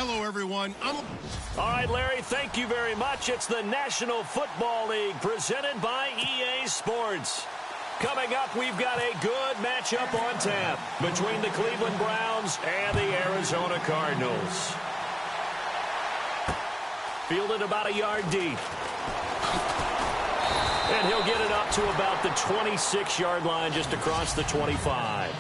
Hello, everyone. All right, Larry, thank you very much. It's the National Football League presented by EA Sports. Coming up, we've got a good matchup on tap between the Cleveland Browns and the Arizona Cardinals. Fielded about a yard deep. And he'll get it up to about the 26-yard line, just across the 25.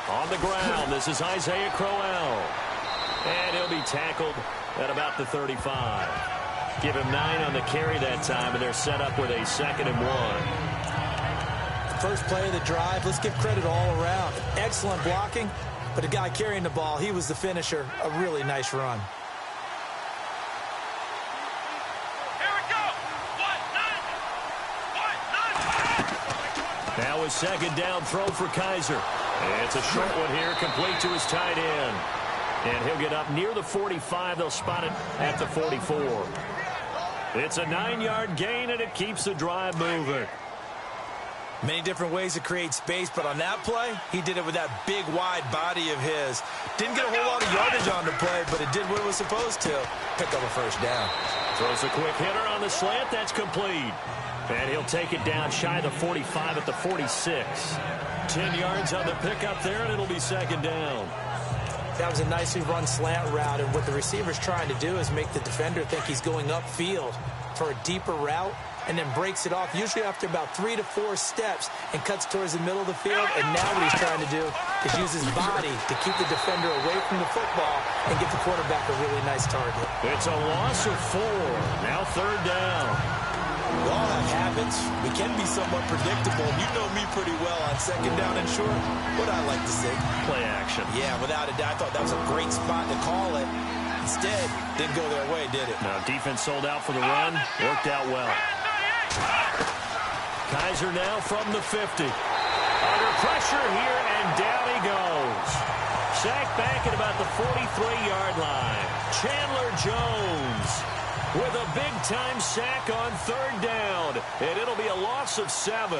On the ground, this is Isaiah Crowell. And he'll be tackled at about the 35. Give him 9 on the carry that time, and they're set up with a 2nd and 1. First play of the drive, let's give credit all around. Excellent blocking, but the guy carrying the ball, he was the finisher. A really nice run. Here we go. Now a 2nd down throw for Kaiser. And it's a short one here, complete to his tight end. And he'll get up near the 45. They'll spot it at the 44. It's a 9-yard gain, and it keeps the drive moving. Many different ways to create space, but on that play, he did it with that big, wide body of his. Didn't get a whole lot of yardage on the play, but it did what it was supposed to. Pick up a 1st down. Throws a quick hitter on the slant. That's complete. And he'll take it down shy of the 45 at the 46. 10 yards on the pickup there, and it'll be 2nd down. That was a nicely run slant route, and what the receiver's trying to do is make the defender think he's going upfield for a deeper route, and then breaks it off, usually after about 3 to 4 steps, and cuts towards the middle of the field. And now what he's trying to do is use his body to keep the defender away from the football and get the quarterback a really nice target. It's a loss of 4. Now 3rd down. We all have habits. We can be somewhat predictable. You know me pretty well on 2nd down and short. What I like to say? Play action. Yeah, without a doubt. I thought that was a great spot to call it. Instead, didn't go their way, did it? No, defense sold out for the run. Worked out well. Kaiser now from the 50. Under pressure here, and down he goes. Sacked back at about the 43-yard line. Chandler Jones with a big-time sack on 3rd down, and it'll be a loss of 7.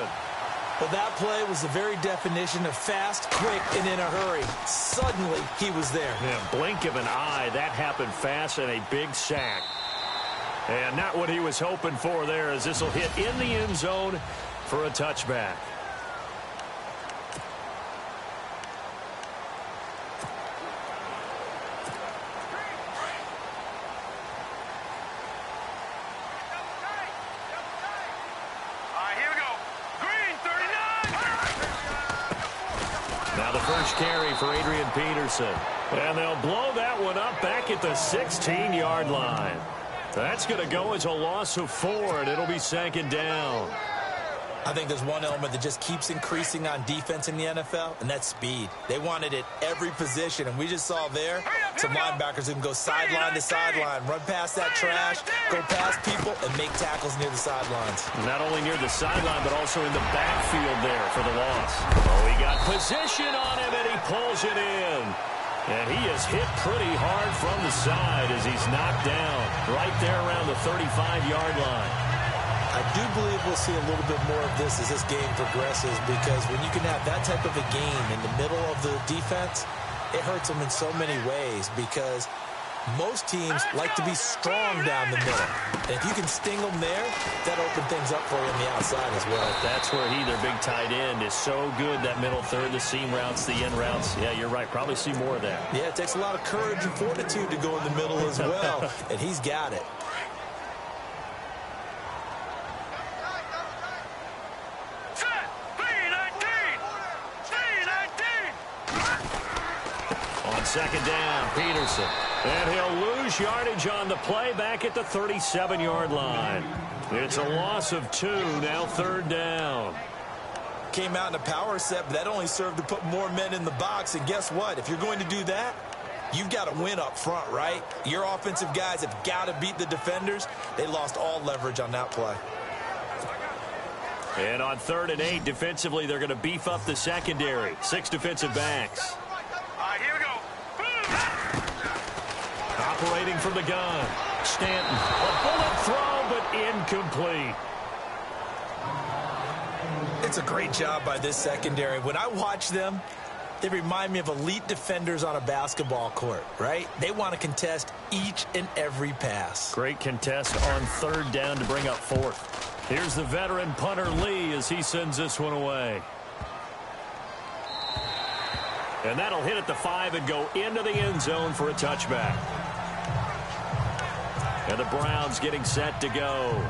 Well, that play was the very definition of fast, quick, and in a hurry. Suddenly, he was there. Yeah, blink of an eye. That happened fast, and a big sack. And not what he was hoping for there, as this will hit in the end zone for a touchback. Now the first carry for Adrian Peterson. And they'll blow that one up back at the 16-yard line. That's going to go as a loss of 4, and it'll be 2nd down. I think there's one element that just keeps increasing on defense in the NFL, and that's speed. They want it at every position, and we just saw there some linebackers who can go sideline to sideline, run past that trash, go past people, and make tackles near the sidelines. Not only near the sideline, but also in the backfield there for the loss. Oh, he got position on him, and he pulls it in. And he is hit pretty hard from the side as he's knocked down right there around the 35-yard line. I do believe we'll see a little bit more of this as this game progresses, because when you can have that type of a game in the middle of the defense, it hurts them in so many ways, because most teams like to be strong down the middle. And if you can sting them there, that'll open things up for you on the outside as well. That's where their big tight end, is so good, that middle third, the seam routes, the in routes. Yeah, you're right. Probably see more of that. Yeah, it takes a lot of courage and fortitude to go in the middle as well, and he's got it. On 2nd down, Peterson. And he'll lose yardage on the play back at the 37-yard line. It's a loss of 2, now 3rd down. Came out in a power set, but that only served to put more men in the box. And guess what? If you're going to do that, you've got to win up front, right? Your offensive guys have got to beat the defenders. They lost all leverage on that play. And on 3rd and 8, defensively, they're going to beef up the secondary. 6 defensive backs. All right, here we go. operating from the gun. Stanton, a bullet throw, but incomplete. It's a great job by this secondary. When I watch them, they remind me of elite defenders on a basketball court, right? They want to contest each and every pass. Great contest on third down to bring up fourth. Here's the veteran punter Lee as he sends this one away. And that'll hit at the 5 and go into the end zone for a touchback. And the Browns getting set to go.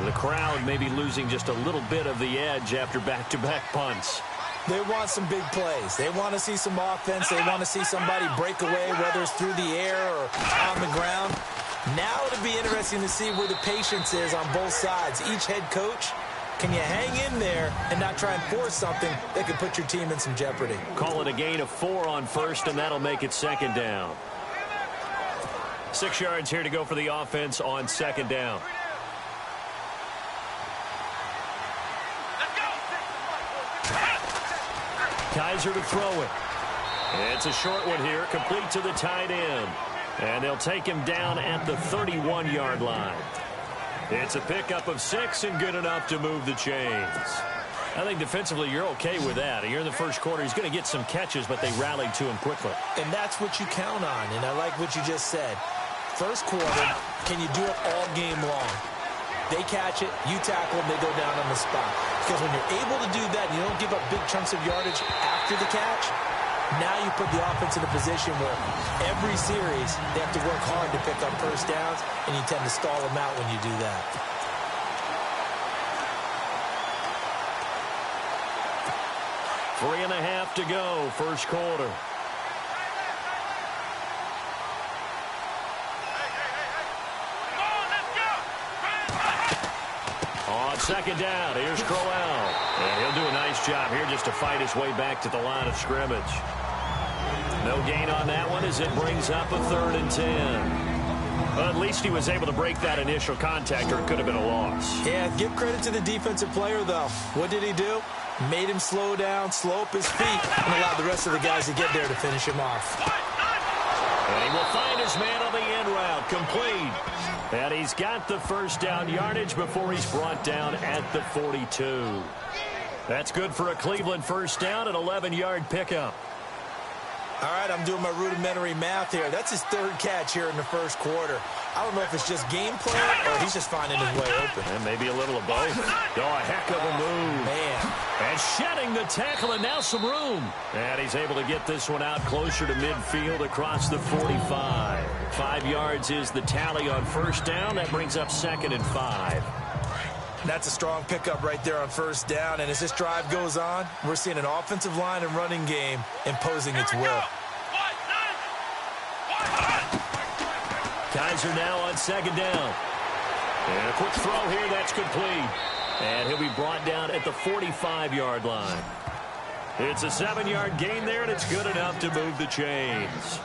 The crowd may be losing just a little bit of the edge after back-to-back punts. They want some big plays. They want to see some offense. They want to see somebody break away, whether it's through the air or on the ground. Now it'll be interesting to see where the patience is on both sides. Each head coach, can you hang in there and not try and force something that could put your team in some jeopardy? Call it a gain of 4 on first, and that'll make it second down. 6 yards here to go for the offense on second down. Kaiser to throw it. It's a short one here, complete to the tight end. And they'll take him down at the 31-yard line. It's a pickup of 6 and good enough to move the chains. I think defensively you're okay with that. Here in the first quarter, he's going to get some catches, but they rallied to him quickly. And that's what you count on, and I like what you just said. First quarter, can you do it all game long? They catch it, you tackle them, they go down on the spot. Because when you're able to do that, and you don't give up big chunks of yardage after the catch, now you put the offense in a position where every series they have to work hard to pick up first downs, and you tend to stall them out when you do that. Three and a half to go, first quarter. On second down, here's Crowell. And he'll do a nice job here just to fight his way back to the line of scrimmage. No gain on that one as it brings up a 3rd and 10. Well, at least he was able to break that initial contact, or it could have been a loss. Yeah, give credit to the defensive player, though. What did he do? Made him slow down, slow up his feet, and allowed the rest of the guys to get there to finish him off. And he will find his man on the end route, complete. And he's got the first down yardage before he's brought down at the 42. That's good for a Cleveland first down, an 11-yard pickup. All right, I'm doing my rudimentary math here. That's his 3rd catch here in the first quarter. I don't know if it's just game plan or he's just finding his way open. And maybe a little of both. Oh, a heck of a move. Man. And shedding the tackle, and now some room. And he's able to get this one out closer to midfield across the 45. 5 yards is the tally on first down. That brings up 2nd and 5. That's a strong pickup right there on first down. And as this drive goes on, we're seeing an offensive line and running game imposing its will. Kaiser now on second down. And a quick throw here, that's complete. And he'll be brought down at the 45-yard line. It's a 7-yard gain there, and it's good enough to move the chains.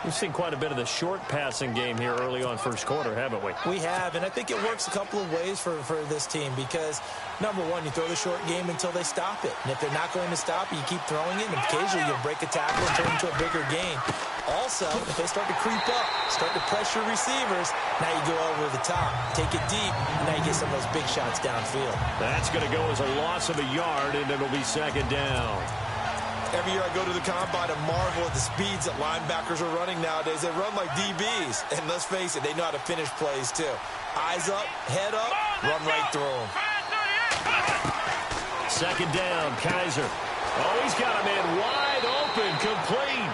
We've seen quite a bit of the short passing game here early on first quarter, haven't we? We have, and I think it works a couple of ways for this team because, number one, you throw the short game until they stop it. And if they're not going to stop it, you keep throwing it, and occasionally you'll break a tackle and turn into a bigger gain. Also, if they start to creep up, start to pressure receivers, now you go over the top, take it deep, and now you get some of those big shots downfield. That's going to go as a loss of a yard, and it'll be second down. Every year I go to the combine and marvel at the speeds that linebackers are running nowadays. They run like DBs. And let's face it, they know how to finish plays too. Eyes up, head up, run right through them. Second down, Kaiser. Oh, he's got a man wide open, complete.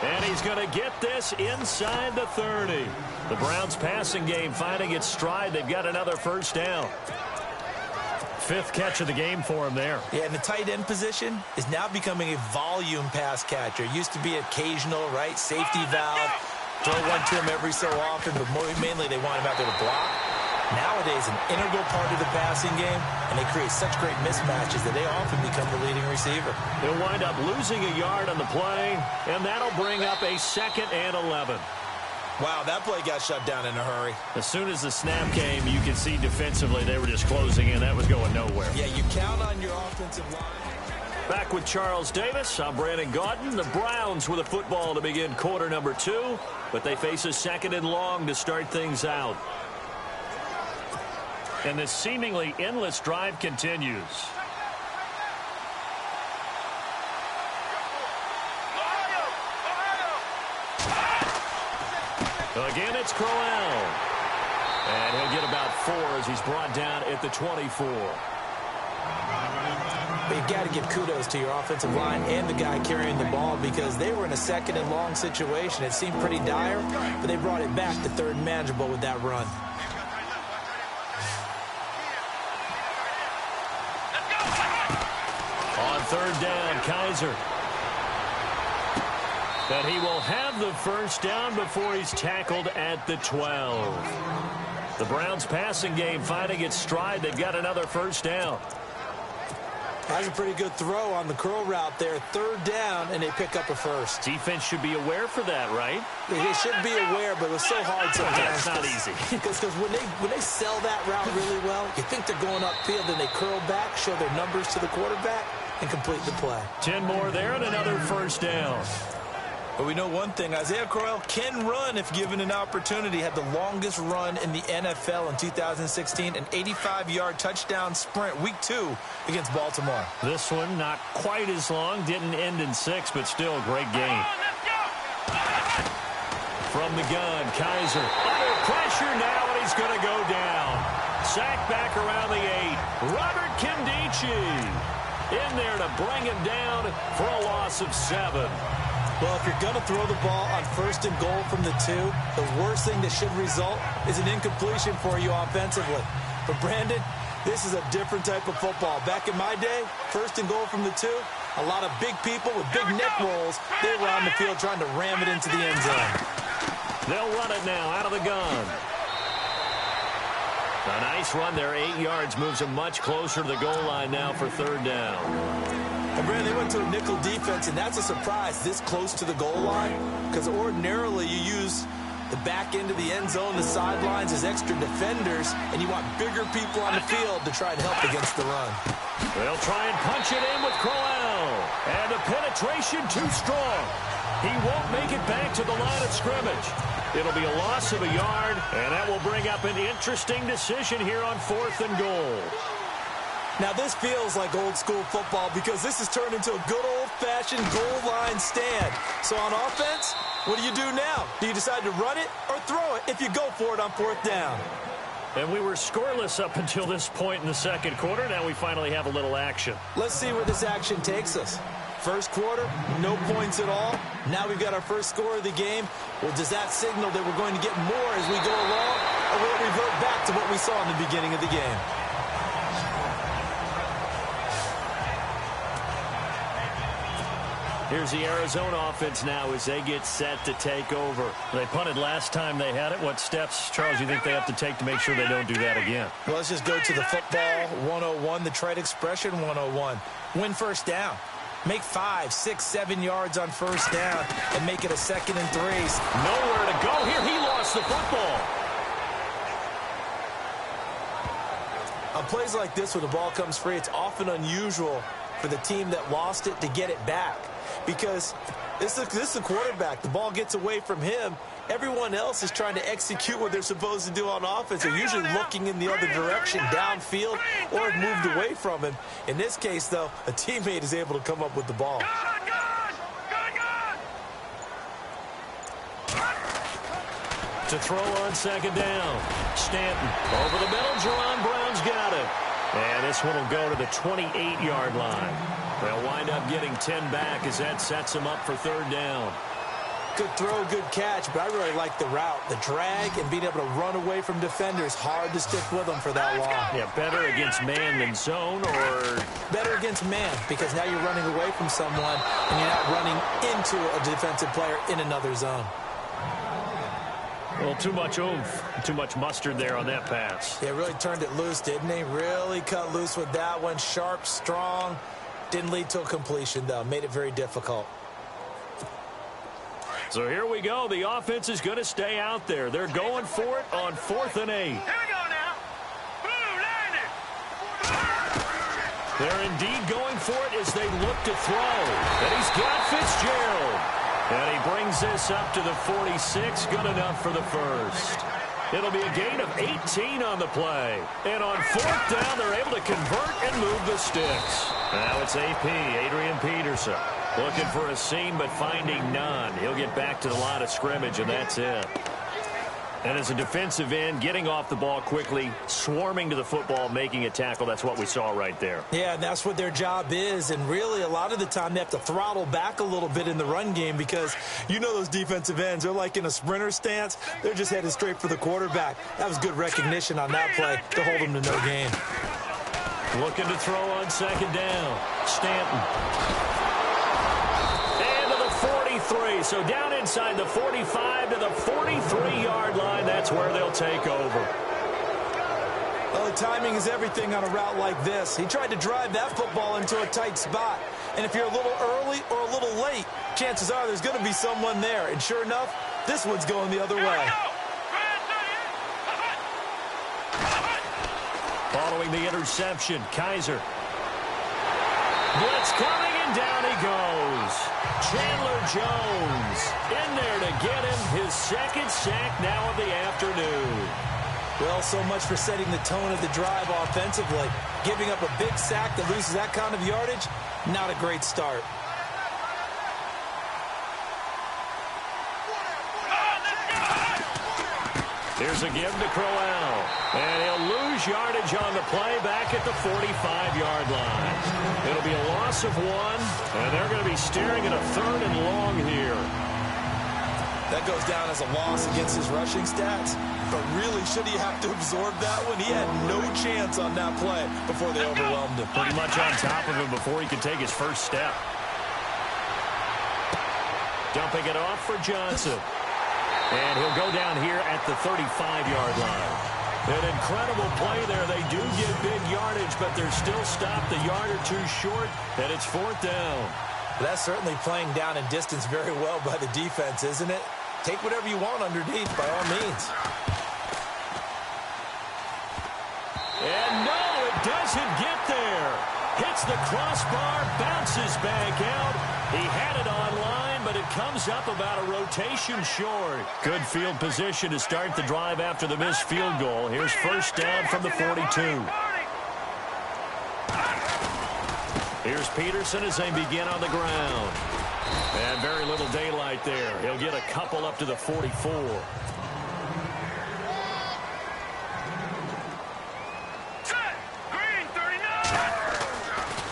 And he's going to get this inside the 30. The Browns passing game finding its stride. They've got another first down. 5th catch of the game for him there. Yeah, and the tight end position is now becoming a volume pass catcher. It used to be occasional, right? Safety valve. Throw one to him every so often, but mainly they want him out there to block. Nowadays, an integral part of the passing game, and they create such great mismatches that they often become the leading receiver. He'll wind up losing a yard on the play, and that'll bring up a 2nd and 11. Wow, that play got shut down in a hurry. As soon as the snap came, you could see defensively they were just closing in. That was going nowhere. Yeah, you count on your offensive line. Back with Charles Davis. I'm Brandon Gaudin. The Browns with a football to begin quarter number 2, but they face a 2nd and long to start things out. And this seemingly endless drive continues. Again, it's Crowell. And he'll get about 4 as he's brought down at the 24. But you've got to give kudos to your offensive line and the guy carrying the ball because they were in a 2nd and long situation. It seemed pretty dire, but they brought it back to 3rd and manageable with that run. On 3rd down, Kaiser. But he will have the first down before he's tackled at the 12. The Browns passing game finding its stride. They've got another first down. That's a pretty good throw on the curl route there. 3rd down, and they pick up a first. Defense should be aware for that, right? They should be aware, but it was so hard sometimes. Yeah, it's not easy. Because when they sell that route really well, you think they're going upfield, and they curl back, show their numbers to the quarterback, and complete the play. 10 more there and another first down. But we know one thing, Isaiah Crowell can run if given an opportunity. Had the longest run in the NFL in 2016, an 85-yard touchdown sprint, week 2 against Baltimore. This one not quite as long, didn't end in 6, but still a great game. From the gun, Kaiser under pressure now, and he's going to go down. Sacked back around the 8. Robert Kimdichie in there to bring him down for a loss of 7. Well, if you're going to throw the ball on 1st and goal from the 2, the worst thing that should result is an incompletion for you offensively. But, Brandon, this is a different type of football. Back in my day, 1st and goal from the 2, a lot of big people with big neck rolls, they were on the field trying to ram it into the end zone. They'll run it now out of the gun. A nice run there, 8 yards, moves them much closer to the goal line now for 3rd down. And Brandon, they went to a nickel defense, and that's a surprise this close to the goal line because ordinarily you use the back end of the end zone, the sidelines as extra defenders, and you want bigger people on the field to try and help against the run. They'll try and punch it in with Crowell. And the penetration too strong. He won't make it back to the line of scrimmage. It'll be a loss of a yard, and that will bring up an interesting decision here on 4th and goal. Now, this feels like old-school football because this has turned into a good old-fashioned goal line stand. So on offense, what do you do now? Do you decide to run it or throw it if you go for it on 4th down? And we were scoreless up until this point in the 2nd quarter. Now we finally have a little action. Let's see where this action takes us. First quarter, no points at all. Now we've got our first score of the game. Well, does that signal that we're going to get more as we go along, or will it revert back to what we saw in the beginning of the game? Here's the Arizona offense now as they get set to take over. They punted last time they had it. What steps, Charles, you think they have to take to make sure they don't do that again? Well, let's just go to the football 101, the trade expression 101. Win first down. Make 5, 6, 7 yards on first down and make it a 2nd and 3. Nowhere to go here. He lost the football. On plays like this where the ball comes free, it's often unusual for the team that lost it to get it back. Because this is a quarterback. The ball gets away from him. Everyone else is trying to execute what they're supposed to do on offense. They're usually looking in the other direction, downfield, or have moved away from him. In this case, though, a teammate is able to come up with the ball. To throw on 2nd down. Stanton over the middle. Jerron Brown's got it. And this one will go to the 28-yard line. They'll wind up getting 10 back as that sets them up for 3rd down. Good throw, good catch, but I really like the route. The drag and being able to run away from defenders. Hard to stick with them for that long. Yeah, better against man than zone, or? Better against man, because now you're running away from someone and you're not running into a defensive player in another zone. Well, too much oomph, too much mustard there on that pass. Yeah, really turned it loose, didn't he? Really cut loose with that one. Sharp, strong. Didn't lead to a completion, though. Made it very difficult. So here we go. The offense is going to stay out there. They're going for it on 4th and 8. Here we go now. Blue, line it. They're indeed going for it as they look to throw. And he's got Fitzgerald. And he brings this up to the 46. Good enough for the first. It'll be a gain of 18 on the play. And on fourth down, they're able to convert and move the sticks. Now it's AP, Adrian Peterson. Looking for a seam, but finding none. He'll get back to the line of scrimmage, and that's it. And as a defensive end, getting off the ball quickly, swarming to the football, making a tackle, that's what we saw right there. Yeah, and that's what their job is. And really, a lot of the time, they have to throttle back a little bit in the run game because you know those defensive ends, they're like in a sprinter stance. They're just headed straight for the quarterback. That was good recognition on that play to hold them to no gain. Looking to throw on second down. Stanton. 43, so down inside the 45 to the 43-yard line. That's where they'll take over. Well, the timing is everything on a route like this. He tried to drive that football into a tight spot. And if you're a little early or a little late, chances are there's going to be someone there. And sure enough, this one's going the other way. Following the interception, Kaiser. Blitz coming, and down he goes. Chandler Jones in there to get him his second sack now of the afternoon. Well, so much for setting the tone of the drive offensively. Giving up a big sack that loses that kind of yardage, not a great start. Here's a give to Crowell. And he'll lose yardage on the play back at the 45-yard line. It'll be a loss of one, and they're going to be staring at a third and long here. That goes down as a loss against his rushing stats. But really, should he have to absorb that one? He had no chance on that play before they overwhelmed him. Pretty much on top of him before he could take his first step. Dumping it off for Johnson. And he'll go down here at the 35-yard line. An incredible play there. They do get big yardage, but they're still stopped a yard or two short, and it's fourth down. That's certainly playing down in distance very well by the defense, isn't it? Take whatever you want underneath, by all means. And no, it doesn't get there. Hits the crossbar, bounces back out. He had it on line, but it comes up about a rotation short. Good field position to start the drive after the missed field goal. Here's first down from the 42. Here's Peterson as they begin on the ground. And very little daylight there. He'll get a couple up to the 44.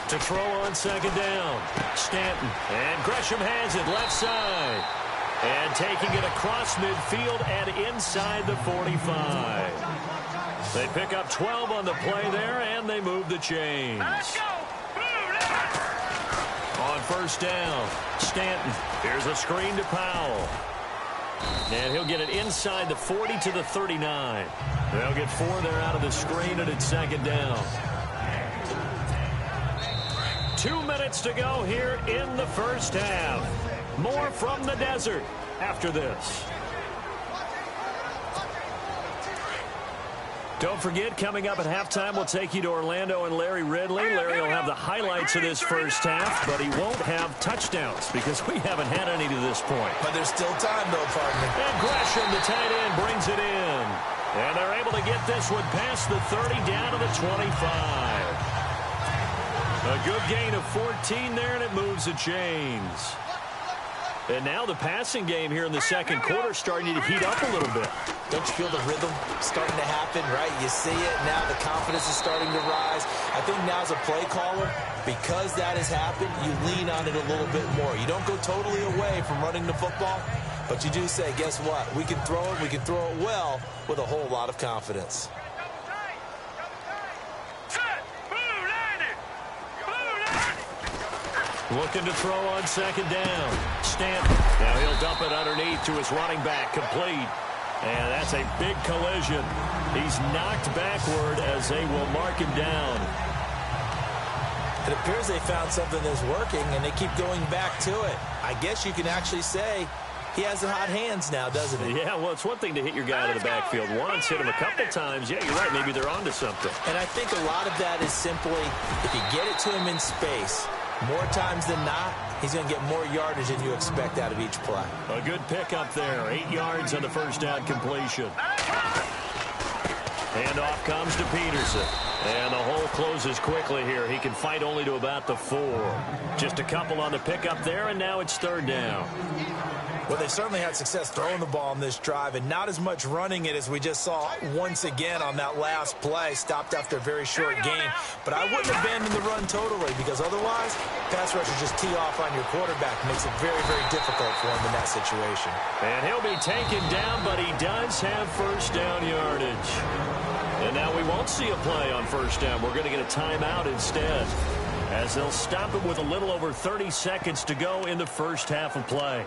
To throw on second down. Stanton. And Gresham has it left side. And taking it across midfield and inside the 45. They pick up 12 on the play there, and they move the chains. On first down, Stanton. Here's a screen to Powell. And he'll get it inside the 40 to the 39. They'll get 4 there out of the screen, and it's second down. 2 minutes to go here in the first half. More from the desert after this. Don't forget, coming up at halftime, we'll take you to Orlando and Larry Ridley. Larry will have the highlights of this first half, but he won't have touchdowns because we haven't had any to this point. But there's still time, though, partner. And Gresham, the tight end, brings it in. And they're able to get this one past the 30 down to the 25. A good gain of 14 there, and it moves the chains. And now the passing game here in the second quarter starting to heat up a little bit. Don't you feel the rhythm starting to happen, right? You see it now. The confidence is starting to rise. I think now as a play caller, because that has happened, you lean on it a little bit more. You don't go totally away from running the football, but you do say, guess what? We can throw it. We can throw it well with a whole lot of confidence. Looking to throw on second down. Stanton. Now he'll dump it underneath to his running back. Complete. And that's a big collision. He's knocked backward as they will mark him down. It appears they found something that's working, and they keep going back to it. I guess you can actually say he has the hot hands now, doesn't he? Yeah, well, it's one thing to hit your guy out of the backfield once, hit him a couple times. Yeah, you're right. Maybe they're onto something. And I think a lot of that is simply if you get it to him in space, more times than not, he's going to get more yardage than you expect out of each play. A good pickup there. 8 yards on the first down completion. Handoff comes to Peterson. And the hole closes quickly here. He can fight only to about the 4. Just a couple on the pickup there, and now it's third down. Well, they certainly had success throwing the ball on this drive and not as much running it as we just saw once again on that last play. Stopped after a very short gain. But I wouldn't abandon the run totally because otherwise, pass rushers just tee off on your quarterback. Makes it very, very difficult for him in that situation. And he'll be taken down, but he does have first down yardage. And now we won't see a play on first down. We're going to get a timeout instead, as they'll stop it with a little over 30 seconds to go in the first half of play.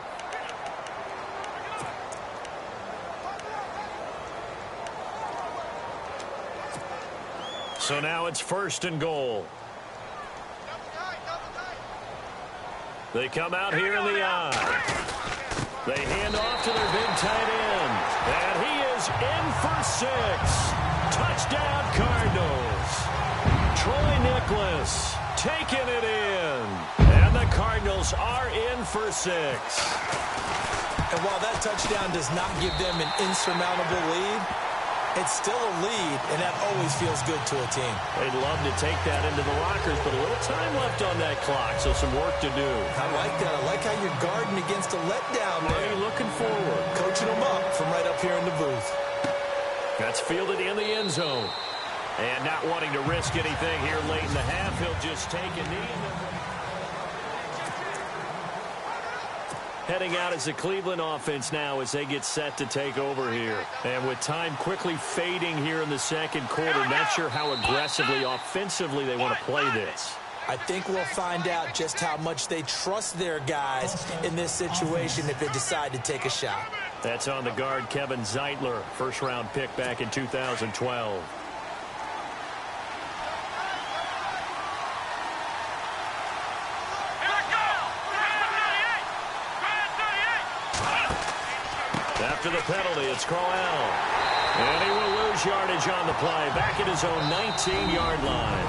So now it's first and goal. They come out here in the eye. They hand off to their big tight end. And he is in for 6. Touchdown, Cardinals. Troy Nicholas taking it in. And the Cardinals are in for 6. And while that touchdown does not give them an insurmountable lead, it's still a lead, and that always feels good to a team. They'd love to take that into the lockers, but a little time left on that clock, so some work to do. I like that. I like how you're guarding against a letdown there. Hey, looking forward. Coaching them up from right up here in the booth. That's fielded in the end zone. And not wanting to risk anything here late in the half, he'll just take a knee. Heading out as the Cleveland offense now as they get set to take over here. And with time quickly fading here in the second quarter, not sure how aggressively, offensively they want to play this. I think we'll find out just how much they trust their guys in this situation if they decide to take a shot. That's on the guard, Kevin Zeitler, first-round pick back in 2012. After the penalty, it's Crowell. And he will lose yardage on the play, back at his own 19-yard line.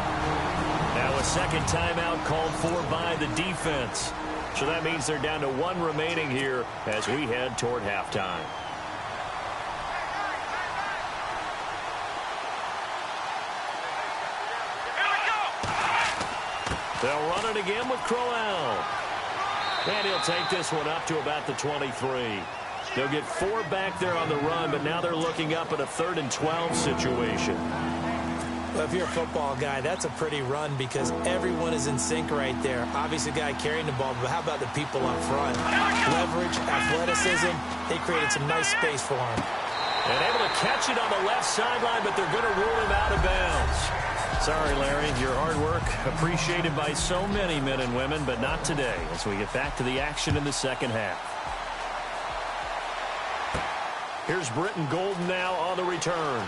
Now a second timeout called for by the defense. So that means they're down to 1 remaining here as we head toward halftime. They'll run it again with Crowell. And he'll take this one up to about the 23. They'll get 4 back there on the run, but now they're looking up at a 3rd and 12 situation. Well, if you're a football guy, that's a pretty run because everyone is in sync right there. Obviously, the guy carrying the ball, but how about the people up front? Leverage, athleticism, they created some nice space for him. And able to catch it on the left sideline, but they're going to rule him out of bounds. Sorry, Larry, your hard work appreciated by so many men and women, but not today as we get back to the action in the second half. Here's Britton Golden now on the return.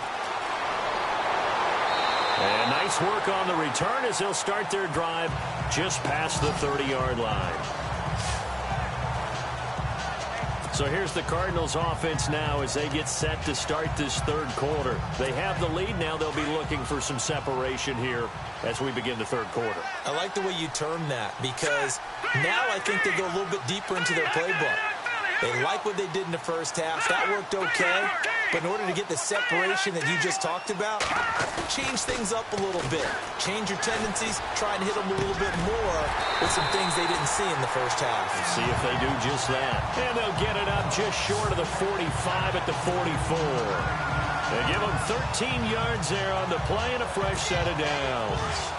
And nice work on the return as they'll start their drive just past the 30-yard line. So here's the Cardinals offense now as they get set to start this third quarter. They have the lead now. They'll be looking for some separation here as we begin the third quarter. I like the way you term that because now I think they go a little bit deeper into their playbook. They like what they did in the first half. That worked okay. But in order to get the separation that you just talked about, change things up a little bit. Change your tendencies. Try and hit them a little bit more with some things they didn't see in the first half. Let's see if they do just that. And they'll get it up just short of the 45 at the 44. They give them 13 yards there on the play and a fresh set of downs.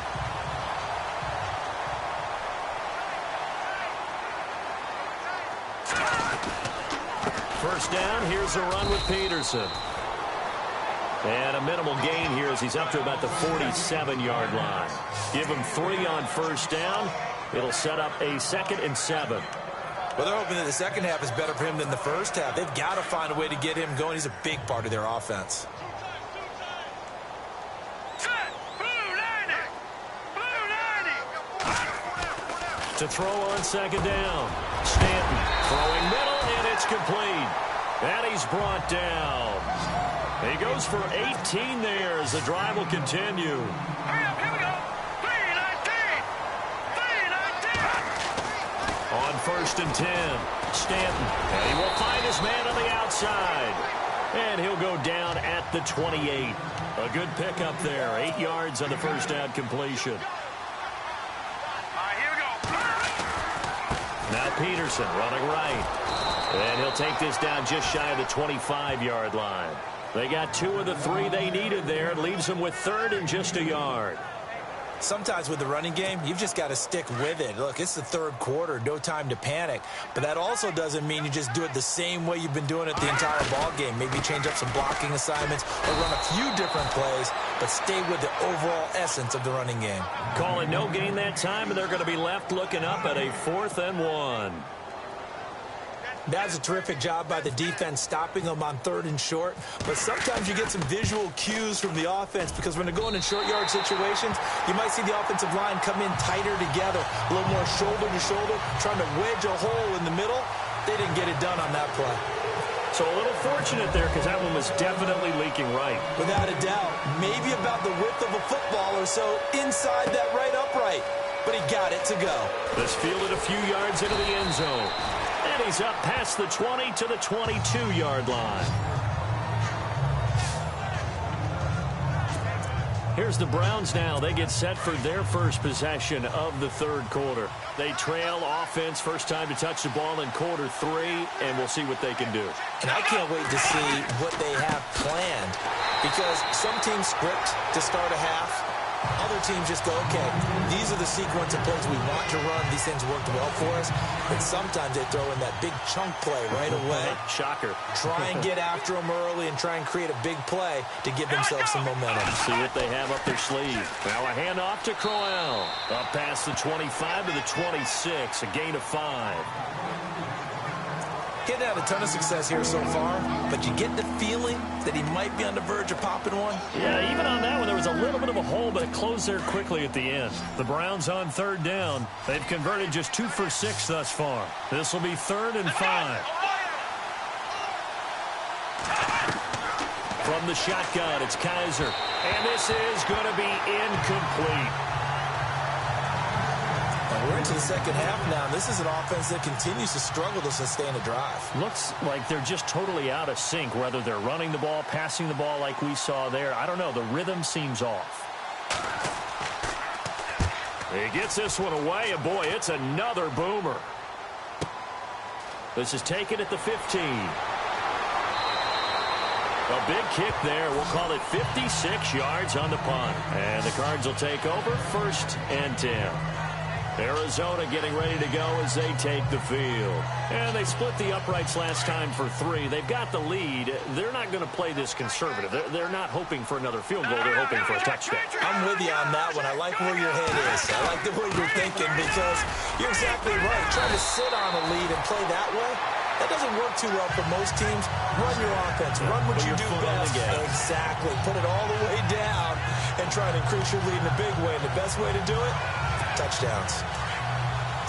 First down, here's a run with Peterson. And a minimal gain here as he's up to about the 47-yard line. Give him 3 on first down. It'll set up a 2nd and 7. Well, they're hoping that the second half is better for him than the first half. They've got to find a way to get him going. He's a big part of their offense. To throw on second down. Stanton throwing middle, and it's complete. And he's brought down. He goes for 18 there as the drive will continue. Hurry up, here we go. 3-19. 3-19. On 1st and 10, Stanton. And he will find his man on the outside. And he'll go down at the 28. A good pickup there. 8 yards on the first down completion. Now Peterson running right. And he'll take this down just shy of the 25-yard line. They got 2 of the 3 they needed there. It leaves them with 3rd and just a yard. Sometimes with the running game, you've just got to stick with it. Look, it's the 3rd quarter, no time to panic. But that also doesn't mean you just do it the same way you've been doing it the entire ball game. Maybe change up some blocking assignments or run a few different plays, but stay with the overall essence of the running game. Call it no gain that time, and they're going to be left looking up at a 4th and 1. That's a terrific job by the defense stopping them on 3rd and short. But sometimes you get some visual cues from the offense because when they're going in short yard situations, you might see the offensive line come in tighter together, a little more shoulder to shoulder, trying to wedge a hole in the middle. They didn't get it done on that play. So a little fortunate there because that one was definitely leaking right. Without a doubt, maybe about the width of a football or so inside that right upright. But he got it to go. This fielded a few yards into the end zone. And he's up past the 20 to the 22-yard line. Here's the Browns now. They get set for their first possession of the 3rd quarter. They trail offense first time to touch the ball in quarter 3, and we'll see what they can do. And I can't wait to see what they have planned because some teams script to start a half. Other teams just go, okay, these are the sequence of plays we want to run. These things worked well for us. But sometimes they throw in that big chunk play right away. Shocker. Try and get after them early and try and create a big play to give themselves some momentum. See what they have up their sleeve. Now a handoff to Crowell. Up past the 25 to the 26, a gain of 5. Getting had a ton of success here so far, but you get the feeling that he might be on the verge of popping one. Yeah, even on that one, there was a little bit of a hole, but it closed there quickly at the end. The Browns on 3rd down. They've converted just 2 for 6 thus far. This will be 3rd and 5. From the shotgun, it's Kaiser. And this is going to be incomplete. We're into the second half now, and this is an offense that continues to struggle to sustain a drive. Looks like they're just totally out of sync, whether they're running the ball, passing the ball like we saw there. I don't know. The rhythm seems off. He gets this one away, and boy, it's another boomer. This is taken at the 15. A big kick there. We'll call it 56 yards on the punt. And the Cards will take over 1st and 10. Arizona getting ready to go as they take the field. And they split the uprights last time for 3. They've got the lead. They're not going to play this conservative. They're not hoping for another field goal. They're hoping for a touchdown. I'm with you on that one. I like where your head is. I like the way you're thinking because you're exactly right. Trying to sit on a lead and play that way, that doesn't work too well for most teams. Run your offense. Run what you do best. Exactly. Put it all the way down and try to increase your lead in a big way. And the best way to do it, touchdowns.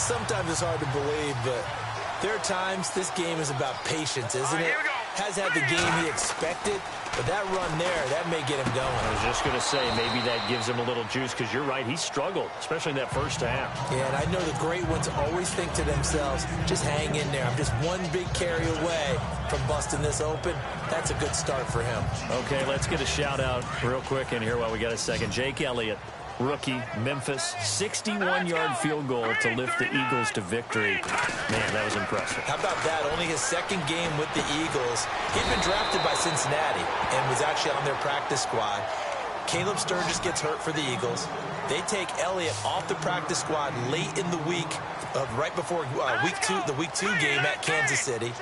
Sometimes it's hard to believe, but there are times this game is about patience, isn't it? Has had the game he expected, but that run there, that may get him going. I was just going to say, maybe that gives him a little juice because you're right, he struggled, especially in that first half. Yeah, and I know the great ones always think to themselves, just hang in there. I'm just one big carry away from busting this open. That's a good start for him. Okay, let's get a shout-out real quick in here while we got a second. Jake Elliott. Rookie, Memphis, 61-yard field goal to lift the Eagles to victory. Man, that was impressive. How about that? Only his 2nd game with the Eagles. He'd been drafted by Cincinnati and was actually on their practice squad. Caleb Sturgis gets hurt for the Eagles. They take Elliott off the practice squad late in the week, right before the week 2 game at Kansas City.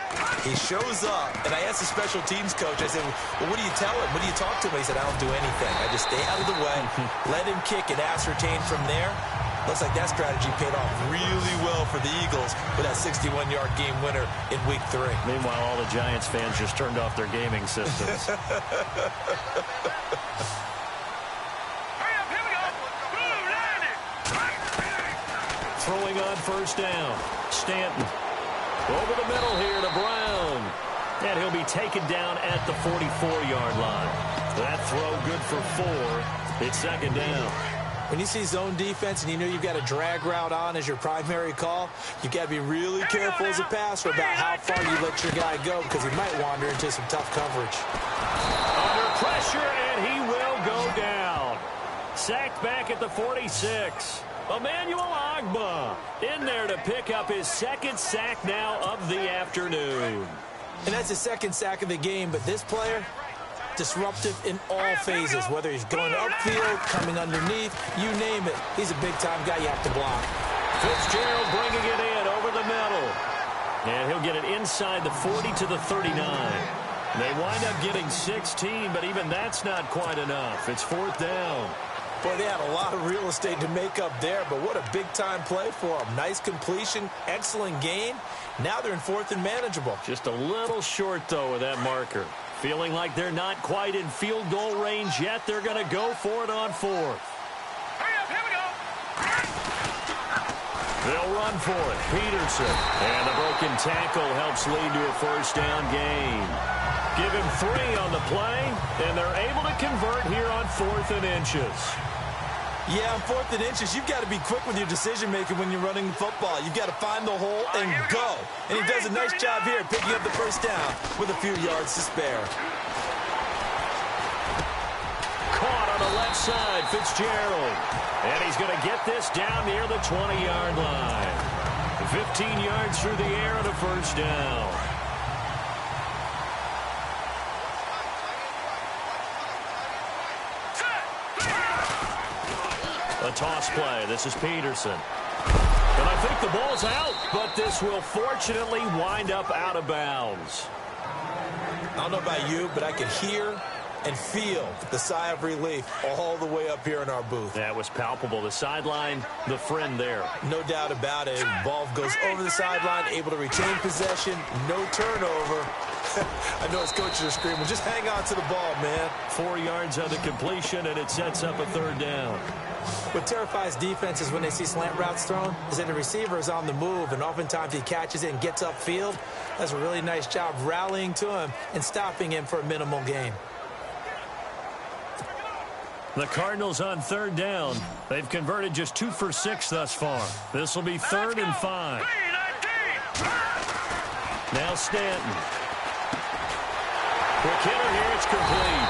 He shows up, and I asked the special teams coach, I said, well, what do you tell him? What do you talk to him? He said, I don't do anything. I just stay out of the way, let him kick and ascertain from there. Looks like that strategy paid off really well for the Eagles with that 61-yard game winner in week 3. Meanwhile, all the Giants fans just turned off their gaming systems. Throwing on first down. Stanton. Over the middle here to Brown. And he'll be taken down at the 44-yard line. That throw good for 4. It's second down. When you see zone defense and you know you've got a drag route on as your primary call, you've got to be really careful as a passer about how far you let your guy go because he might wander into some tough coverage. Under pressure, and he will go down. Sacked back at the 46. Emmanuel Ogbah in there to pick up his second sack now of the afternoon. And that's his second sack of the game, but this player, disruptive in all phases, whether he's going upfield, coming underneath, you name it. He's a big-time guy you have to block. Fitzgerald bringing it in over the middle. And he'll get it inside the 40 to the 39. They wind up getting 16, but even that's not quite enough. It's fourth down. Boy, they had a lot of real estate to make up there, but what a big-time play for them. Nice completion, excellent gain. Now they're in fourth and manageable. Just a little short, though, with that marker. Feeling like they're not quite in field goal range yet. They're going to go for it on fourth. Hurry up, here we go. They'll run for it. Peterson. And the broken tackle helps lead to a first down gain. Give him 3 on the play, and they're able to convert here on 4th and inches. Yeah, on 4th and inches, you've got to be quick with your decision-making when you're running the football. You've got to find the hole and go. And he does a nice job here picking up the first down with a few yards to spare. Caught on the left side, Fitzgerald. And he's going to get this down near the 20-yard line. 15 yards through the air and a first down. A toss play. This is Peterson. And I think the ball's out, but this will fortunately wind up out of bounds. I don't know about you, but I can hear and feel the sigh of relief all the way up here in our booth. That was palpable. The sideline, the friend there. No doubt about it. Ball goes over the sideline, able to retain possession, no turnover. I know his coaches are screaming, just hang on to the ball, man. 4 yards on the completion, and it sets up a third down. What terrifies defenses when they see slant routes thrown is that the receiver is on the move, and oftentimes he catches it and gets upfield. Does a really nice job rallying to him and stopping him for a minimal gain. The Cardinals on third down. They've converted just 2 for 6 thus far. This will be 3rd and 5. Now Stanton. Quick hitter here, it's complete.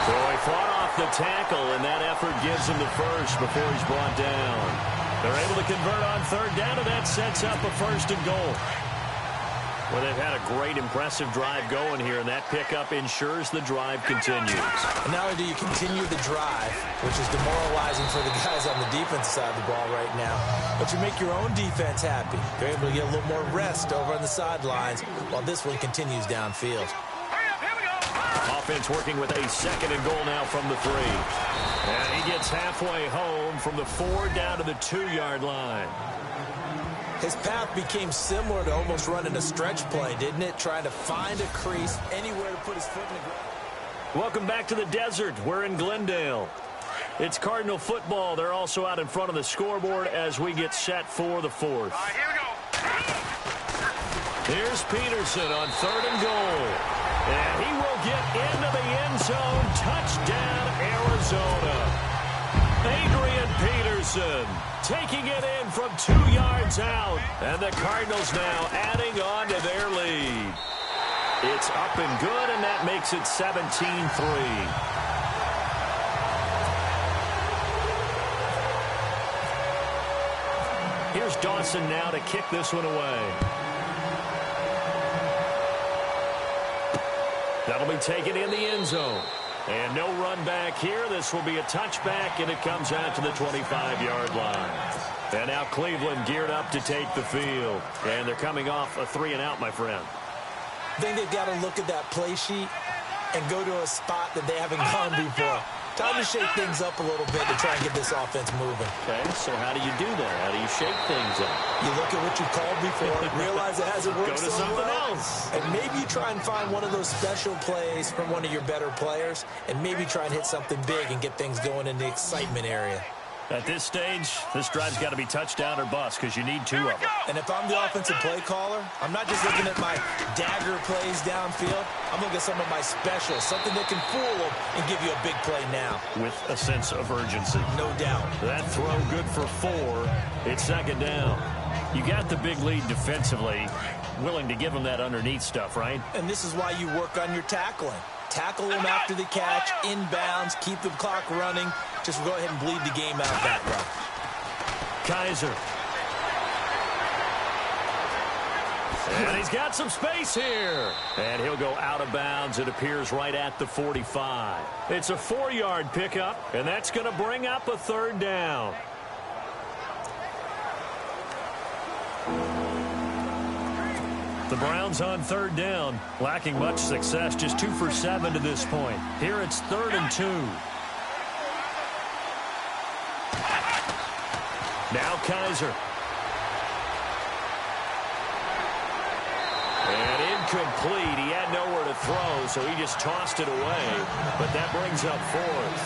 So he fought off the tackle, and that effort gives him the first before he's brought down. They're able to convert on third down, and that sets up a 1st and goal. Well, they've had a great, impressive drive going here, and that pickup ensures the drive continues. And not only do you continue the drive, which is demoralizing for the guys on the defensive side of the ball right now, but you make your own defense happy. They're able to get a little more rest over on the sidelines while this one continues downfield. Offense working with a 2nd and goal now from the 3. And he gets halfway home from the 4 down to the 2-yard line. His path became similar to almost running a stretch play, didn't it? Trying to find a crease anywhere to put his foot in the ground. Welcome back to the desert. We're in Glendale. It's Cardinal football. They're also out in front of the scoreboard as we get set for the 4th. All right, here we go. Here's Peterson on 3rd and goal. And he will get into the end zone. Touchdown, Arizona. Adrian Peterson taking it in from 2 yards out. And the Cardinals now adding on to their lead. It's up and good, and that makes it 17-3. Here's Dawson now to kick this one away. That'll be taken in the end zone. And no run back here. This will be a touchback, and it comes out to the 25-yard line. And now Cleveland geared up to take the field. And they're coming off a 3-and-out, my friend. I think they've got to look at that play sheet and go to a spot that they haven't gone before. Time to shake things up a little bit to try and get this offense moving. Okay, so how do you do that? How do you shake things up? You look at what you called before, realize it hasn't worked Go to so something well, else. and maybe you try and find one of those special plays from one of your better players, and maybe try and hit something big and get things going in the excitement area. At this stage, this drive's got to be touchdown or bust because you need 2 of them. And if I'm the offensive play caller, I'm not just looking at my dagger plays downfield. I'm looking at some of my specials, something that can fool them and give you a big play now. With a sense of urgency. No doubt. That throw good for 4. It's second down. You got the big lead defensively. Willing to give them that underneath stuff, right? And this is why you work on your tackling. Tackle them after the catch, inbounds, keep the clock running. Just go ahead and bleed the game out that way. Kaiser. And he's got some space here. And he'll go out of bounds. It appears right at the 45. It's a 4-yard pickup, and that's going to bring up a third down. The Browns on third down, lacking much success, just 2 for 7 to this point. Here it's 3rd and 2. Now Kaiser. And incomplete. He had nowhere to throw, so he just tossed it away. But that brings up 4th.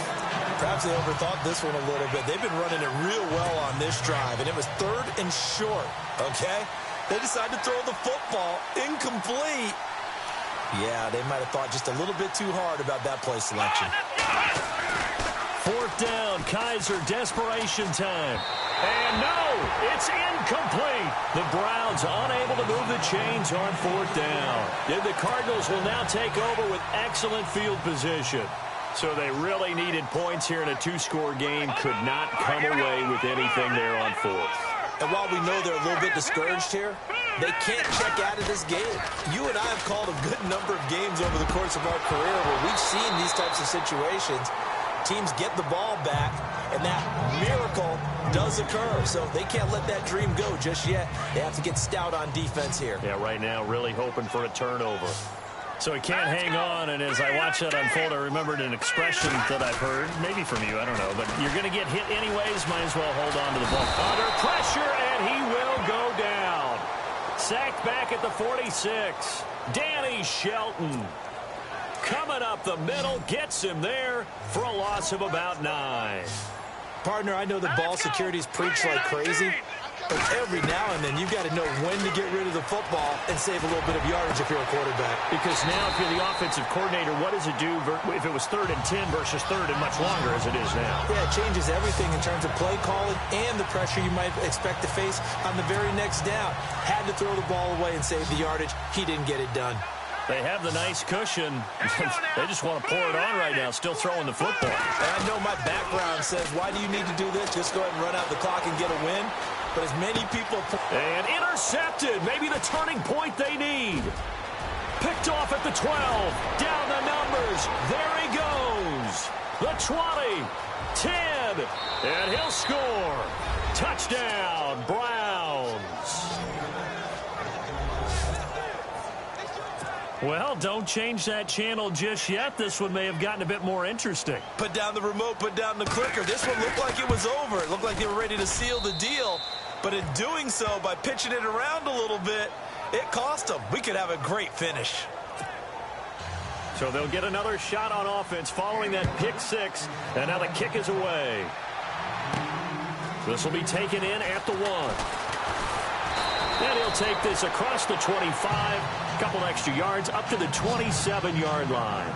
Perhaps they overthought this one a little bit. They've been running it real well on this drive, and it was 3rd and short, okay? They decided to throw the football incomplete. Yeah, they might have thought just a little bit too hard about that play selection. 4th down, Kaiser, desperation time. And no, it's incomplete. The Browns unable to move the chains on 4th down. And the Cardinals will now take over with excellent field position. So they really needed points here in a 2-score game. Could not come away with anything there on 4th. And while we know they're a little bit discouraged here, they can't check out of this game. You and I have called a good number of games over the course of our career where we've seen these types of situations. Teams get the ball back, and that miracle does occur. So they can't let that dream go just yet. They have to get stout on defense here. Yeah, right now really hoping for a turnover. So he can't hang on, and as I watch that unfold, I remembered an expression that I've heard, maybe from you, I don't know, but you're going to get hit anyways, might as well hold on to the ball. Under pressure, and he will go down. Sacked back at the 46. Danny Shelton coming up the middle, gets him there for a loss of about 9. Partner, I know the ball security's preached like crazy, but every now and then you've got to know when to get rid of the football and save a little bit of yardage if you're a quarterback. Because now if you're the offensive coordinator, what does it do if it was 3rd and 10 versus 3rd and much longer as it is now? Yeah, it changes everything in terms of play calling and the pressure you might expect to face on the very next down. Had to throw the ball away and save the yardage. He didn't get it done. They have the nice cushion. They just want to pour it on right now, still throwing the football. And I know my background says, why do you need to do this? Just go ahead and run out the clock and get a win. But as many people... And intercepted. Maybe the turning point they need. Picked off at the 12. Down the numbers. There he goes. The 20. 10. And he'll score. Touchdown, Browns. Well, don't change that channel just yet. This one may have gotten a bit more interesting. Put down the remote, put down the clicker. This one looked like it was over. It looked like they were ready to seal the deal. But in doing so, by pitching it around a little bit, it cost them. We could have a great finish. So they'll get another shot on offense following that pick 6. And now the kick is away. This will be taken in at the 1. And he'll take this across the 25, a couple extra yards, up to the 27-yard line.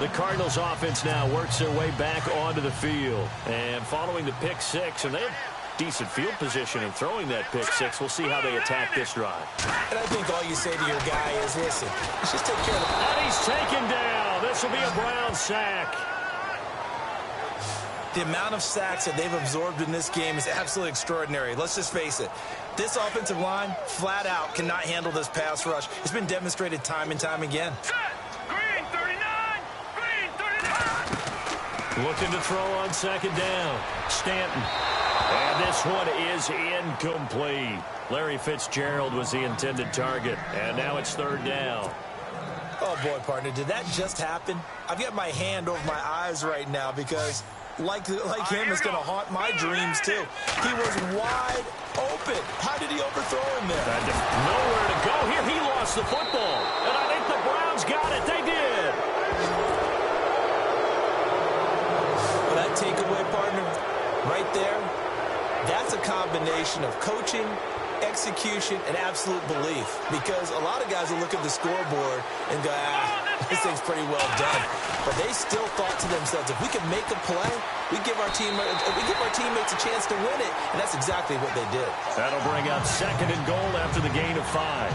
The Cardinals offense now works their way back onto the field. And following the pick 6, and they have decent field position in throwing that pick 6. We'll see how they attack this drive. And I think all you say to your guy is, listen, let's just take care of the... And he's taken down. This will be a Brown sack. The amount of sacks that they've absorbed in this game is absolutely extraordinary. Let's just face it. This offensive line, flat out, cannot handle this pass rush. It's been demonstrated time and time again. Green 39! Green 39! Looking to throw on second down. Stanton. And this one is incomplete. Larry Fitzgerald was the intended target. And now it's 3rd down. Oh, boy, partner, did that just happen? I've got my hand over my eyes right now because... Like him, is going to haunt my dreams, too. He was wide open. How did he overthrow him there? Nowhere to go here. He lost the football. And I think the Browns got it. They did. That's a combination of coaching, execution, and absolute belief. Because a lot of guys will look at the scoreboard and go, this thing's pretty well done. But they still thought to themselves, if we can make a play, we give our teammates a chance to win it. And that's exactly what they did. That'll bring up 2nd and goal after the gain of 5.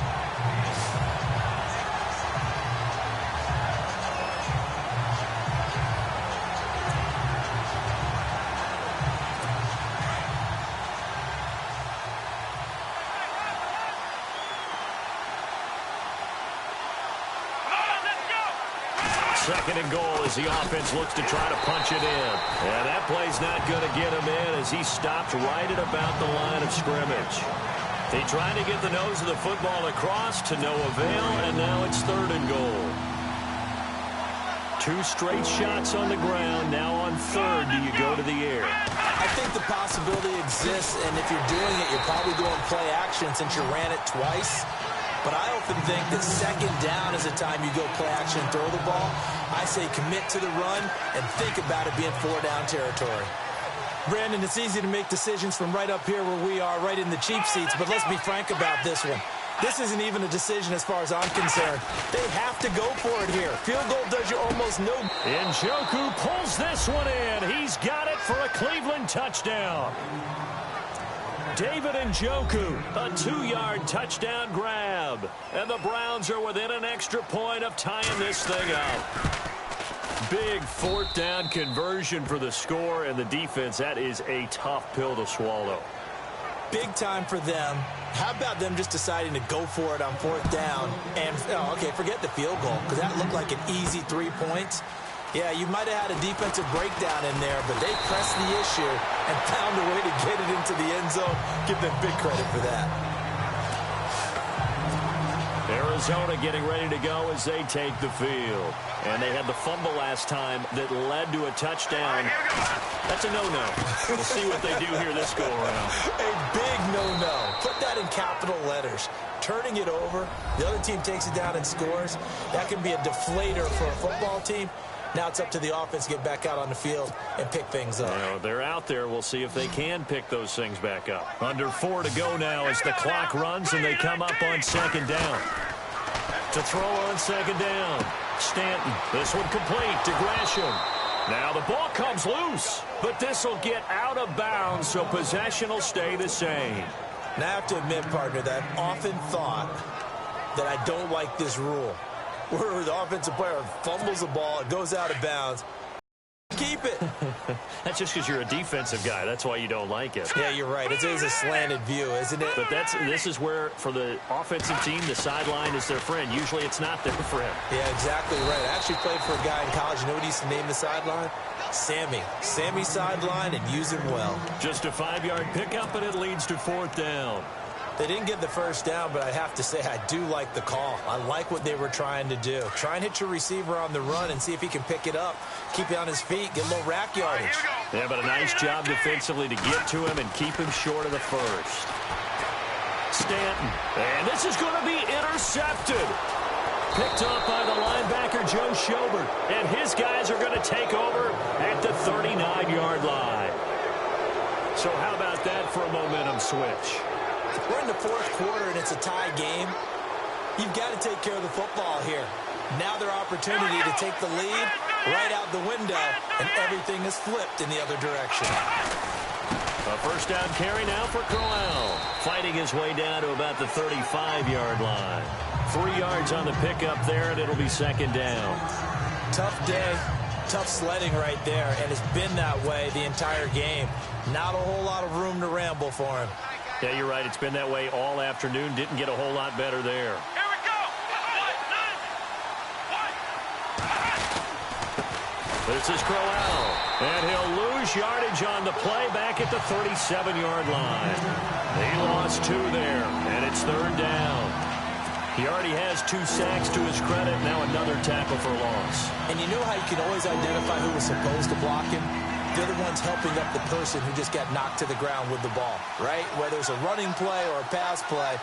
Second and goal as the offense looks to try to punch it in. And that play's not going to get him in as he stopped right at about the line of scrimmage. They tried to get the nose of the football across to no avail, and now it's 3rd and goal. 2 straight shots on the ground. Now on 3rd, do you go to the air? I think the possibility exists, and if you're doing it, you're probably doing play action since you ran it twice. But I often think that 2nd down is the time you go play action and throw the ball. I say commit to the run and think about it being 4-down territory. Brandon, it's easy to make decisions from right up here where we are, right in the cheap seats, but let's be frank about this one. This isn't even a decision as far as I'm concerned. They have to go for it here. Field goal does you almost no. Njoku pulls this one in. He's got it for a Cleveland touchdown. David Njoku, a 2-yard touchdown grab. And the Browns are within an extra point of tying this thing up. Big 4th down conversion for the score, and the defense, that is a tough pill to swallow. Big time for them. How about them just deciding to go for it on 4th down? And, okay, forget the field goal, because that looked like an easy 3 points. Yeah, you might have had a defensive breakdown in there, but they pressed the issue and found a way to get it into the end zone. Give them big credit for that. Arizona getting ready to go as they take the field. And they had the fumble last time that led to a touchdown. That's a no-no. We'll see what they do here this go-around. A big no-no. Put that in capital letters. Turning it over, the other team takes it down and scores. That can be a deflator for a football team. Now it's up to the offense to get back out on the field and pick things up. They're out there. We'll see if they can pick those things back up. Under 4 to go now as the clock runs and they come up on 2nd down. To throw on 2nd down. Stanton. This one complete to Gresham. Now the ball comes loose, but this will get out of bounds, so possession will stay the same. Now I have to admit, partner, that I've often thought that I don't like this rule. Where the offensive player fumbles the ball, it goes out of bounds. Keep it. That's just because you're a defensive guy. That's why you don't like it. Yeah, you're right. It is a slanted view, isn't it? But this is where, for the offensive team, the sideline is their friend. Usually it's not their friend. Yeah, exactly right. I actually played for a guy in college. You know what he used to name the sideline? Sammy. Sammy sideline, and use him well. Just a 5-yard pickup, and it leads to 4th down. They didn't get the first down, but I have to say I do like the call. I like what they were trying to do. Try and hit your receiver on the run and see if he can pick it up. Keep it on his feet. Get a little rack yardage. Yeah, but a nice job defensively to get to him and keep him short of the first. Stanton. And this is going to be intercepted. Picked up by the linebacker, Joe Schobert. And his guys are going to take over at the 39-yard line. So how about that for a momentum switch? We're in the 4th quarter, and it's a tie game. You've got to take care of the football here. Now their opportunity to take the lead right out the window, and everything is flipped in the other direction. A 1st down carry now for Crowell. Fighting his way down to about the 35-yard line. 3 yards on the pickup there, and it'll be 2nd down. Tough day, tough sledding right there, and it's been that way the entire game. Not a whole lot of room to ramble for him. Yeah, you're right. It's been that way all afternoon. Didn't get a whole lot better there. Here we go. This is Crowell. And he'll lose yardage on the play back at the 37-yard line. He lost 2 there, and it's 3rd down. He already has 2 sacks to his credit. Now another tackle for loss. And you know how you can always identify who was supposed to block him? They're the ones helping up the person who just got knocked to the ground with the ball, right? Whether it's a running play or a pass play,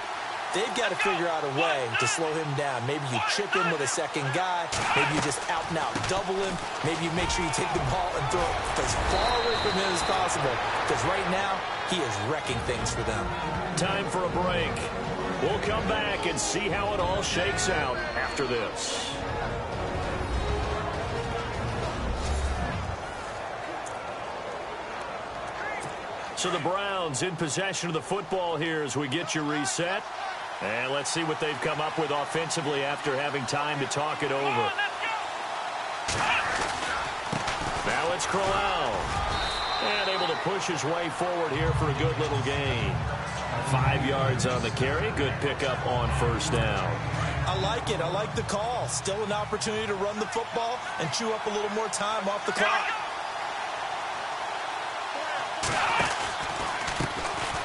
They've got to figure out a way to slow him down. Maybe you chip him with a second guy. Maybe you just out-and-out double him. Maybe you make sure you take the ball and throw it as far away from him as possible. Because right now, he is wrecking things for them. Time for a break. We'll come back and see how it all shakes out after this. So the Browns in possession of the football here as we get you reset. And let's see what they've come up with offensively after having time to talk it over. Now it's Crowell. And able to push his way forward here for a good little gain. 5 yards on the carry. Good pickup on first down. I like it. I like the call. Still an opportunity to run the football and chew up a little more time off the clock.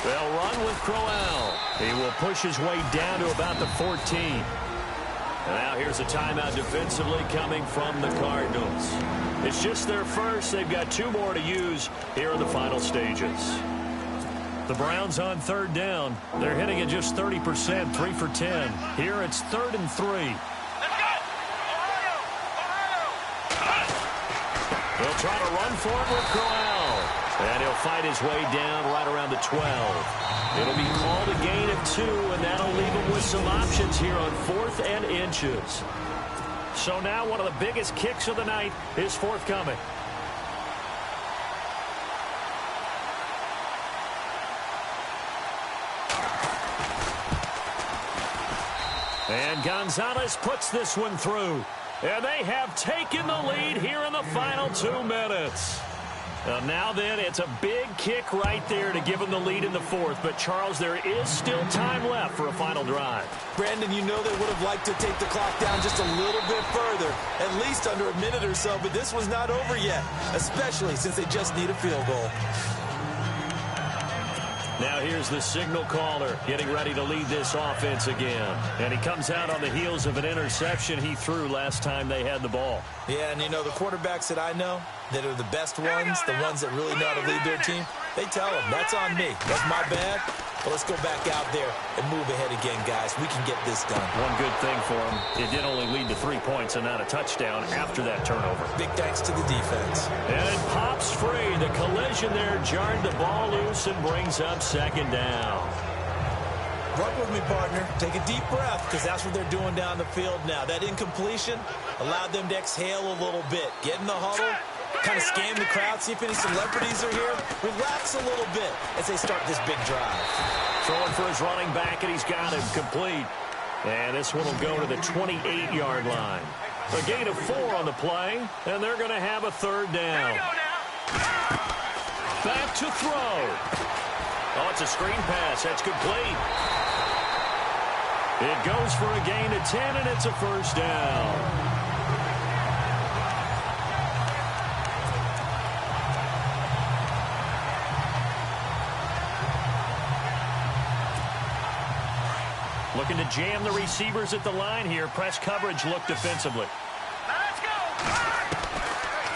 They'll run with Crowell. He will push his way down to about the 14. And now here's a timeout defensively coming from the Cardinals. It's just their first. They've got 2 more to use here in the final stages. The Browns on third down. They're hitting at just 30%, 3 for 10. Here it's 3rd and 3. They'll try to run for it with Crowell. And he'll fight his way down right around the 12. It'll be called a gain of 2, and that'll leave him with some options here on 4th and inches. So now one of the biggest kicks of the night is forthcoming. And Gonzalez puts this one through. And they have taken the lead here in the final 2 minutes. Now then, it's a big kick right there to give them the lead in the 4th. But, Charles, there is still time left for a final drive. Brandon, you know they would have liked to take the clock down just a little bit further, at least under a minute or so. But this was not over yet, especially since they just need a field goal. Now here's the signal caller getting ready to lead this offense again. And he comes out on the heels of an interception he threw last time they had the ball. Yeah, and you know, the quarterbacks that I know that are the best ones, the ones that really know how to lead their team, they tell them, that's on me. That's my bad. But let's go back out there and move ahead again, guys. We can get this done. One good thing for him, it did only lead to 3 points and not a touchdown after that turnover. Big thanks to the defense. And it pops free. The collision there jarred the ball loose and brings up 2nd down. Run with me, partner. Take a deep breath, because that's what they're doing down the field now. That incompletion allowed them to exhale a little bit. Get in the huddle, kind of scan the crowd, see if any celebrities are here. Relax a little bit as they start this big drive. Throwing for his running back, and he's got him complete. And this one will go to the 28-yard line. A gain of 4 on the play, and they're going to have a 3rd down. Back to throw. Oh, it's a screen pass. That's complete. It goes for a gain of 10, and it's a 1st down. Looking to jam the receivers at the line here. Press coverage look defensively. Let's go.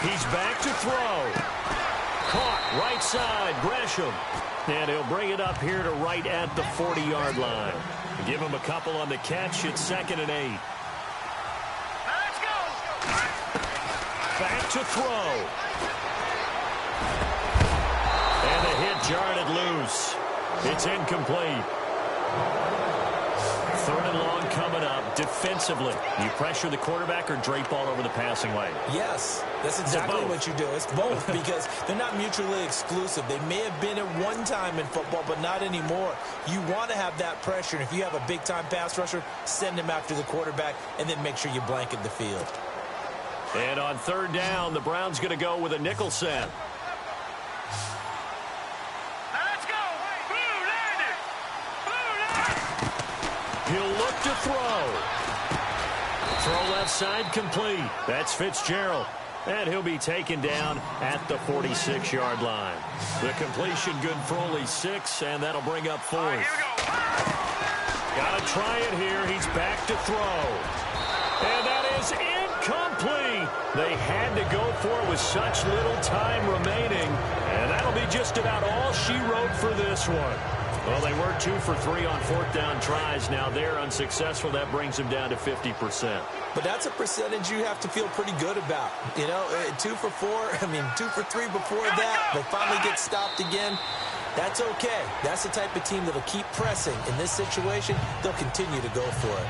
He's back to throw. Caught right side. Gresham. And he'll bring it up here to right at the 40-yard line. Give him a couple on the catch. It's 2nd and 8. Let's go. Back to throw. And the hit jarred it loose. It's incomplete. 3rd and long coming up defensively. You pressure the quarterback or drape all over the passing lane? Yes, that's exactly what you do. It's both because they're not mutually exclusive. They may have been at one time in football, but not anymore. You want to have that pressure. And if you have a big-time pass rusher, send him after the quarterback and then make sure you blanket the field. And on 3rd down, the Browns going to go with a nickel set. He'll look to throw. Throw left side complete. That's Fitzgerald. And he'll be taken down at the 46-yard line. The completion good for only 6, and that'll bring up 4th. Got to try it here. He's back to throw. And that is incomplete. They had to go for it with such little time remaining. And that'll be just about all she wrote for this one. Well, they were 2 for 3 on fourth down tries. Now they're unsuccessful. That brings them down to 50%. But that's a percentage you have to feel pretty good about. You know, 2 for 4, 2 for 3 before that. They finally get stopped again. That's okay. That's the type of team that'll keep pressing. In this situation, they'll continue to go for it.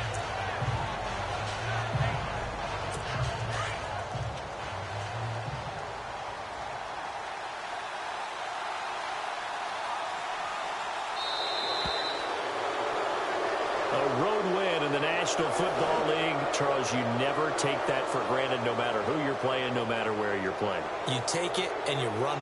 A road win in the National Football League. Charles, you never take that for granted no matter who you're playing, no matter where you're playing. You take it and you run.